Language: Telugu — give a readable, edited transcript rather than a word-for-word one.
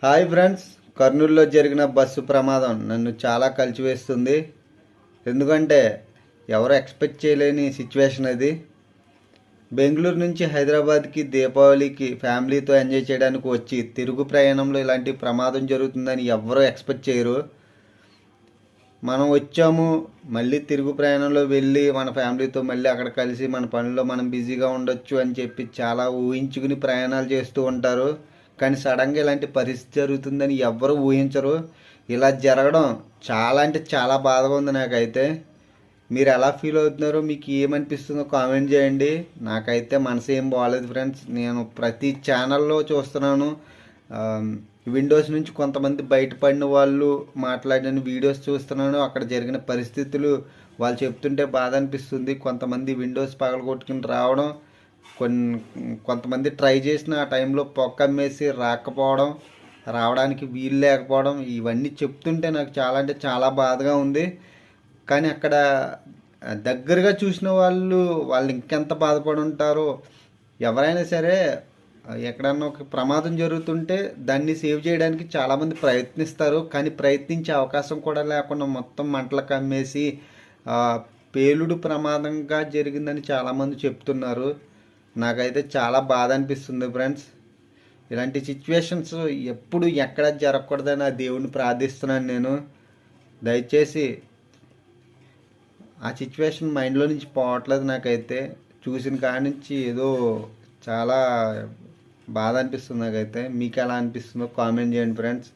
హాయ్ ఫ్రెండ్స్, కర్నూలులో జరిగిన బస్సు ప్రమాదం నన్ను చాలా కలిచివేస్తుంది. ఎందుకంటే ఎవరు ఎక్స్పెక్ట్ చేయలేని సిచ్యువేషన్ అది. బెంగళూరు నుంచి హైదరాబాద్కి దీపావళికి ఫ్యామిలీతో ఎంజాయ్ చేయడానికి వచ్చి తిరుగు ప్రయాణంలో ఇలాంటి ప్రమాదం జరుగుతుందని ఎవరు ఎక్స్పెక్ట్ చేయరు. మనం వచ్చాము, మళ్ళీ తిరుగు ప్రయాణంలో వెళ్ళి మన ఫ్యామిలీతో మళ్ళీ అక్కడ కలిసి మన పనిలో మనం బిజీగా ఉండొచ్చు అని చెప్పి చాలా ఊహించుకుని ప్రయాణాలు చేస్తూ ఉంటారు. కానీ సడన్గా ఇలాంటి పరిస్థితి జరుగుతుందని ఎవ్వరూ ఊహించరు. ఇలా జరగడం చాలా అంటే చాలా బాధగా ఉంది నాకైతే. మీరు ఎలా ఫీల్ అవుతున్నారో, మీకు ఏమనిపిస్తుందో కామెంట్ చేయండి. నాకైతే మనసు ఏం బాగాలేదు ఫ్రెండ్స్. నేను ప్రతి ఛానల్లో చూస్తున్నాను, విండోస్ నుంచి కొంతమంది బయటపడిన వాళ్ళు మాట్లాడిన వీడియోస్ చూస్తున్నాను. అక్కడ జరిగిన పరిస్థితులు వాళ్ళు చెప్తుంటే బాధ అనిపిస్తుంది. కొంతమంది విండోస్ పగలగొట్టుకుని రావడం, కొంతమంది ట్రై చేసిన ఆ టైంలో పొక్కమ్మేసి రాకపోవడం, రావడానికి వీలు లేకపోవడం, ఇవన్నీ చెప్తుంటే నాకు చాలా అంటే చాలా బాధగా ఉంది. కానీ అక్కడ దగ్గరగా చూసిన వాళ్ళు ఇంకెంత బాధపడి ఉంటారో. ఎవరైనా సరే ఎక్కడన్నా ఒక ప్రమాదం జరుగుతుంటే దాన్ని సేవ్ చేయడానికి చాలామంది ప్రయత్నిస్తారు. కానీ ప్రయత్నించే అవకాశం కూడా లేకుండా మొత్తం మంటలు కమ్మేసి పేలుడు ప్రమాదంగా జరిగిందని చాలామంది చెప్తున్నారు. నాకైతే చాలా బాధ అనిపిస్తుంది ఫ్రెండ్స్. ఇలాంటి సిచ్యువేషన్స్ ఎప్పుడు ఎక్కడ జరగకూడదని ఆ దేవుడిని ప్రార్థిస్తున్నాను నేను. దయచేసి ఆ సిచ్యువేషన్ మైండ్లో నుంచి పోవట్లేదు. నాకైతే చూసిన కాడి నుంచి ఏదో చాలా బాధ అనిపిస్తుంది నాకైతే. మీకు ఎలా అనిపిస్తుందో కామెంట్ చేయండి ఫ్రెండ్స్.